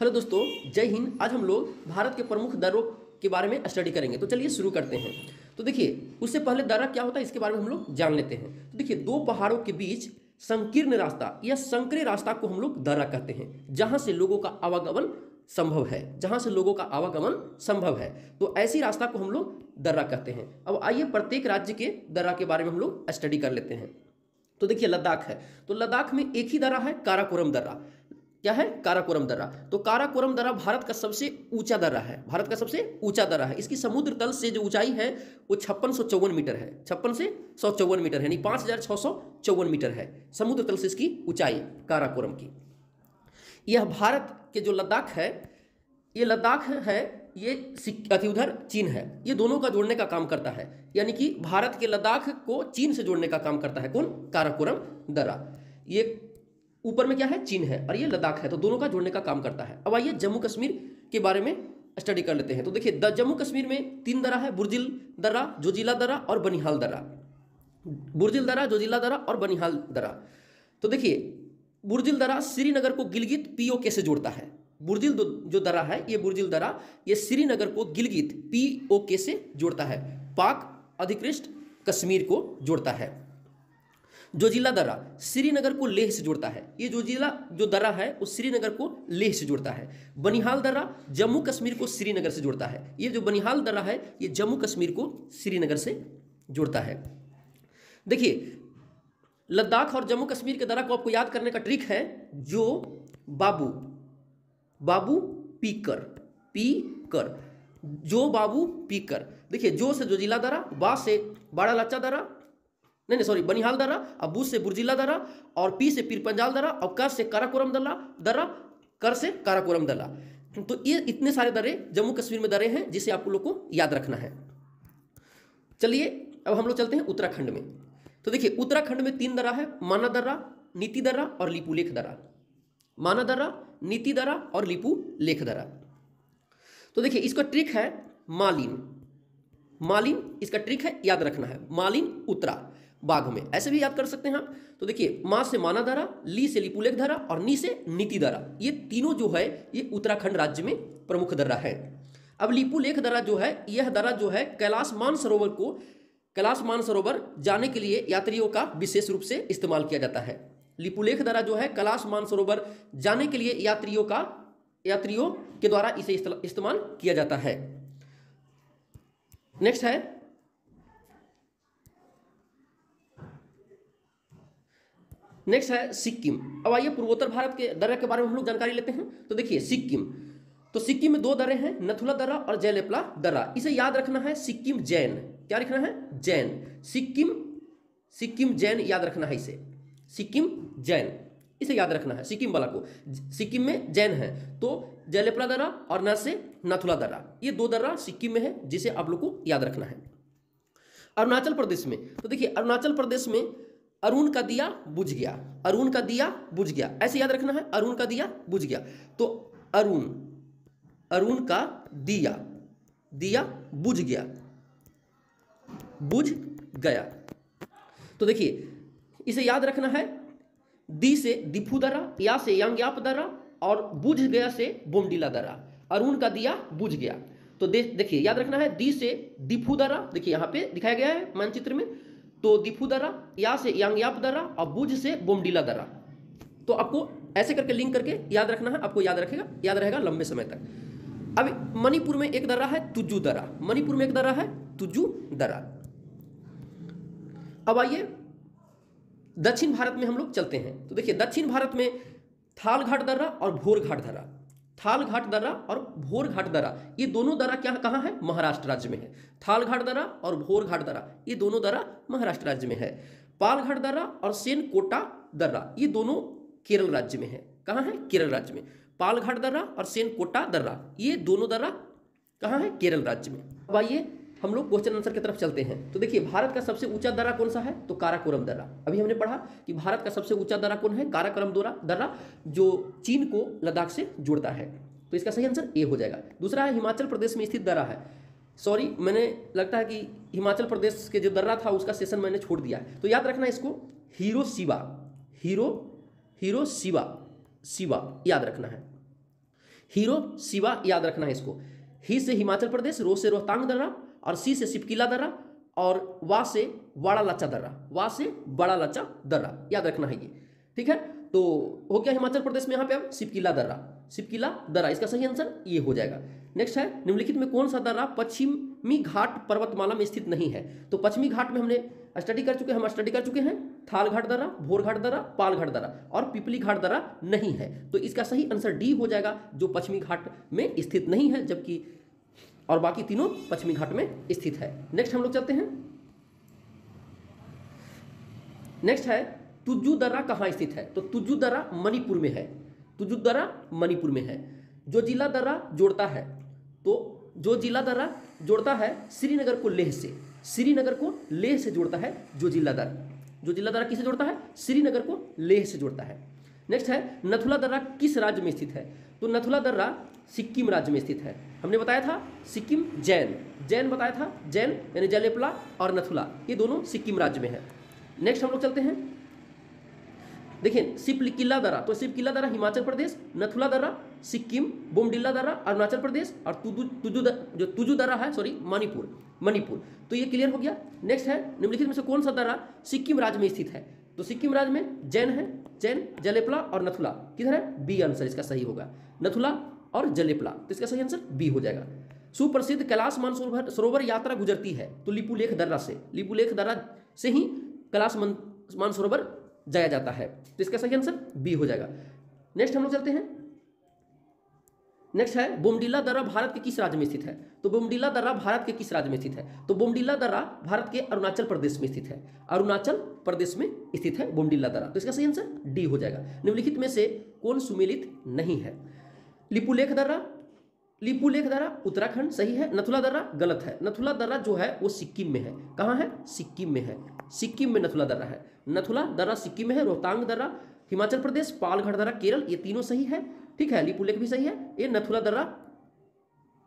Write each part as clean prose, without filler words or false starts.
Hello दोस्तों, जय हिंद। आज हम लोग भारत के प्रमुख दर्रों के बारे में स्टडी करेंगे। तो चलिए शुरू करते हैं। तो देखिए, उससे पहले दर्रा क्या होता है इसके बारे में हम लोग जान लेते हैं। तो देखिए, दो पहाड़ों के बीच संकीर्ण रास्ता या संकरे रास्ता को हम लोग दर्रा कहते हैं, जहां से लोगों का आवागमन संभव है। जहां से लोगों का आवागमन संभव है, तो ऐसी रास्ता को हम लोग दर्रा कहते हैं। अब आइए प्रत्येक राज्य के दर्रा के बारे में हम लोग स्टडी कर लेते हैं। तो देखिए, लद्दाख है, तो लद्दाख में एक ही दर्रा है, काराकोरम दर्रा। क्या है? काराकोरम दर्रा। तो काराकोरम दर्रा भारत का सबसे ऊंचा दर्रा है। भारत का सबसे ऊंचा दर्रा है। इसकी समुद्र तल से जो ऊंचाई है वो 5654 मीटर है। 56 से 154 मीटर है, यानी 5654 मीटर है समुद्र तल से इसकी ऊंचाई काराकोरम की। यह भारत के जो लद्दाख है, ये लद्दाख है, ये उधर चीन है, ये दोनों का जोड़ने का काम करता है। यानी कि भारत के लद्दाख को चीन से जोड़ने का काम करता है कौन? काराकोरम दर्रा। ये ऊपर में क्या है? चीन है, और ये लद्दाख है, तो दोनों का जोड़ने का काम करता है। अब आइए जम्मू कश्मीर के बारे में स्टडी कर लेते हैं। तो देखिए, जम्मू कश्मीर में 3 दर्रा है, बुर्जिल दर्रा, जोजिला दर्रा और बनिहाल दर्रा। बुर्जिल दर्रा, जोजिला दर्रा और बनिहाल दर्रा। तो देखिए, बुर्जिल दर्रा श्रीनगर को गिलगित पीओके से जोड़ता है। बुर्जिल जो दर्रा है, ये बुर्जिल दर्रा, ये श्रीनगर को गिलगित पीओके से जोड़ता है, पाक अधिकृत कश्मीर को जोड़ता है। जोजिला दर्रा श्रीनगर को लेह से जोड़ता है। ये जोजिला जो दर्रा है वो श्रीनगर को लेह से जोड़ता है। बनिहाल दर्रा जम्मू कश्मीर को श्रीनगर से जोड़ता है। ये जो बनिहाल दर्रा है ये जम्मू कश्मीर को श्रीनगर से जोड़ता है। देखिए, लद्दाख और जम्मू कश्मीर के दर्रा को आपको याद करने का ट्रिक है, जो बाबू पीकर, जो बाबू पीकर। देखिए, जो से जोजिला दर्रा, बा से बाड़ा लाचा दर्रा, नहीं सॉरी, बनिहाल दर्रा, अब बू से बुर्जिला दर्रा, और पी से पीर पंजाल दर्रा, और कर से काराकोरम दर्रा, कर से काराकोरम दर्रा। तो ये इतने सारे दर्रे जम्मू कश्मीर में दर्रे हैं जिसे आप लोग को याद रखना है। चलिए अब हम लोग चलते हैं उत्तराखंड में। तो देखिए, उत्तराखंड में 3 दर्रा है, माना दर्रा, नीति दर्रा और लिपुलेख दर्रा। माना दर्रा, नीति दर्रा और लिपुलेख दर्रा। तो देखिए, इसका ट्रिक है मालिन, इसका ट्रिक है, याद रखना है। मालिन उत्तरा बाघ में, ऐसे भी याद कर सकते हैं आप। तो देखिए, मां से माना दर्रा, ली से लिपुलेख दर्रा और नी से नीति दर्रा, ये तीनों जो है ये उत्तराखंड राज्य में प्रमुख दर्रा है। अब लिपुलेख दर्रा जो है, यह दर्रा जो है कैलाश मानसरोवर जाने के लिए यात्रियों का विशेष रूप से इस्तेमाल किया जाता है। लिपुलेख दर्रा जो है कैलाश मानसरोवर जाने के लिए यात्रियों के द्वारा इसे इस्तेमाल किया जाता है। नेक्स्ट है सिक्किम। अब आइए पूर्वोत्तर भारत के दर्रे के बारे में हम लोग जानकारी लेते हैं। तो देखिए, सिक्किम में 2 दर्रे हैं, नथुला दर्रा और जयलेपला दर्रा। इसे याद रखना है सिक्किम जैन। क्या लिखना है? जैन। सिक्किम जैन याद रखना है इसे। सिक्किम जैन इसे याद रखना है, सिक्किम वाला को। सिक्किम में जैन है, तो जयलेपला दर्रा और न से नथुला दर्रा, ये 2 दर्रा सिक्किम में है जिसे आप लोग को याद रखना है। अरुणाचल प्रदेश में, तो देखिए, अरुणाचल प्रदेश में अरुण का दिया बुझ गया, ऐसे याद रखना है, अरुण का दिया बुझ गया। तो अरुण का दिया बुझ गया। तो देखिए, इसे याद रखना है, दी से दिफू दर्रा, या से यांग्याप दर्रा और बुझ गया से बोमडीला दर्रा। अरुण का दिया बुझ गया, तो देखिए याद रखना है, दी से दिफू दर्रा, देखिए यहाँ पे दिखाया गया है मानचित्र में, तो दिफू दर्रा, या से यांग्याप दर्रा और बुझ से बोमडीला दर्रा। तो आपको ऐसे करके लिंक करके याद रखना है, आपको याद रहेगा लंबे समय तक। अब मणिपुर में एक दर्रा है तुजू दर्रा। अब आइए दक्षिण भारत में हम लोग चलते हैं। तो देखिए, दक्षिण भारत में थालघाट दर्रा और भोरघाट दर्रा, ये दोनों दर्रा कहाँ है? महाराष्ट्र राज्य में है। थालघाट दर्रा और भोरघाट दर्रा, ये दोनों दर्रा महाराष्ट्र राज्य में है। पालघाट दर्रा और सेनकोटा दर्रा, ये दोनों केरल राज्य में है। कहाँ है? केरल राज्य में। पालघाट दर्रा और सेनकोटा दर्रा, ये दोनों दर्रा कहाँ है? केरल राज्य में। अब आइए हम लोग क्वेश्चन आंसर की तरफ चलते हैं। तो देखिए, भारत का सबसे ऊंचा दर्रा कौन सा है? तो काराकोरम दर्रा। अभी हमने पढ़ा कि भारत का सबसे ऊंचा दर्रा कौन है? काराकोरम दर्रा, जो चीन को लद्दाख से जोड़ता है। तो इसका सही आंसर ए हो जाएगा। दूसरा है हिमाचल प्रदेश में स्थित दर्रा है। सॉरी, मैंने लगता है कि हिमाचल प्रदेश के जो दर्रा था उसका सेशन मैंने छोड़ दिया है, तो याद रखना इसको, हिरोशिमा याद रखना है। हीरो शिवा याद रखना है इसको। ही से हिमाचल प्रदेश, रो से रोहतांग दर्रा, और सी से सिपकिला दर्रा, और वा से बड़ा लाचा दर्रा, वा से बड़ा लाचा दर्रा याद रखना है ये। ठीक है, तो हो गया हिमाचल प्रदेश में यहाँ पे अब सिपकिला दर्रा, सिपकिला दर्रा, इसका सही आंसर ये हो जाएगा। नेक्स्ट है निम्नलिखित में कौन सा दर्रा पश्चिमी घाट पर्वतमाला में स्थित नहीं है? तो पश्चिमी घाट में हमने स्टडी कर चुके हैं थाल घाट दर्रा, भोर घाट दर्रा, पाल घाट दर्रा, और पिपली घाट दर्रा नहीं है। तो इसका सही आंसर डी हो जाएगा, जो पश्चिमी घाट में स्थित नहीं है, जबकि और बाकी तीनों पश्चिमी घाट में स्थित है। नेक्स्ट हम लोग चलते हैं। नेक्स्ट है तुज्जू दर्रा कहाँ स्थित है? तो तुज्जू दर्रा मणिपुर में है, तुज्जू दर्रा मणिपुर में है। जो जिला दर्रा जोड़ता है, तो जो जिला दर्रा जोड़ता है श्रीनगर को लेह से, श्रीनगर को लेह से जोड़ता है जो जिला दर्रा, जो जिला दर्रा किसे जोड़ता है? श्रीनगर को लेह से जोड़ता है। नेक्स्ट है नथुला दर्रा किस राज्य में स्थित है? तो नथुला दर्रा सिक्किम राज्य में स्थित है। हमने बताया था सिक्किम जैन बताया था, जैन यानी जलेपला और नथुला, ये दोनों सिक्किम राज्य में है। नेक्स्ट हम लोग चलते हैं, देखिए सिपकिला दर्रा, तो सिपकिला दर्रा हिमाचल प्रदेश, नथुला दर्रा सिक्किम, बोमडिला दर्रा अरुणाचल प्रदेश, और तुजू दर्रा है मणिपुर। तो ये क्लियर हो गया। नेक्स्ट है निम्नलिखित में से कौन सा दर्रा सिक्किम राज्य में स्थित है? तो सिक्किम राज्य में जैन है, जैन, जलेपला और नथुला। किधर है? बी आंसर इसका सही होगा, नथुला और जलेपला, तो इसका सही आंसर बी हो जाएगा। सुप्रसिद्ध कैलाश मानसरोवर यात्रा गुजरती है तो लिपुलेख दर्रा से ही कैलाश मानसरोवर जाया जाता है, तो इसका सही आंसर बी हो जाएगा। नेक्स्ट हम लोग चलते हैं। नेक्स्ट है बोमडिला दर्रा भारत के किस राज्य में स्थित है? तो बोमडिला दर्रा भारत के किस राज्य में स्थित है? तो बोमडिला दर्रा भारत के अरुणाचल प्रदेश में स्थित है, अरुणाचल प्रदेश में स्थित है बोमडिला दर्रा, तो इसका सही आंसर डी हो जाएगा। निम्नलिखित में से कौन सुमेलित नहीं है? लिपुलेख दर्रा उत्तराखंड सही है, नथुला दर्रा गलत है। नथुला दर्रा जो है वो सिक्किम में है। कहाँ है? सिक्किम में है, सिक्किम में नथुला दर्रा है। नथुला दर्रा सिक्किम में है, रोहतांग दर्रा हिमाचल प्रदेश, पालघाट दर्रा केरल, ये तीनों सही है। ठीक है, लिपुलेख भी सही है, ये नथुला दर्रा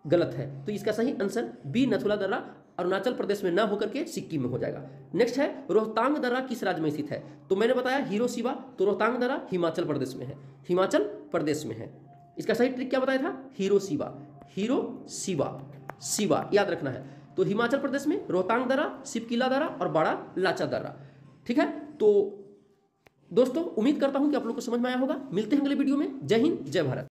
गलत है, तो इसका सही आंसर बी नथुला दर्रा अरुणाचल प्रदेश में ना होकर के सिक्किम में हो जाएगा। नेक्स्ट है रोहतांग दर्रा किस राज्य में स्थित है? तो मैंने बताया हिरोशिमा, तो रोहतांग दर्रा हिमाचल प्रदेश में है, हिमाचल प्रदेश में है। इसका सही ट्रिक क्या बताया था? हिरोशिवा याद रखना है। तो हिमाचल प्रदेश में रोहतांग दर्रा, सिपकिला दर्रा और बड़ा लाचा दर्रा। ठीक है, तो दोस्तों उम्मीद करता हूं कि आप लोग को समझ में आया होगा। मिलते हैं अगले वीडियो में। जय हिंद, जय भारत।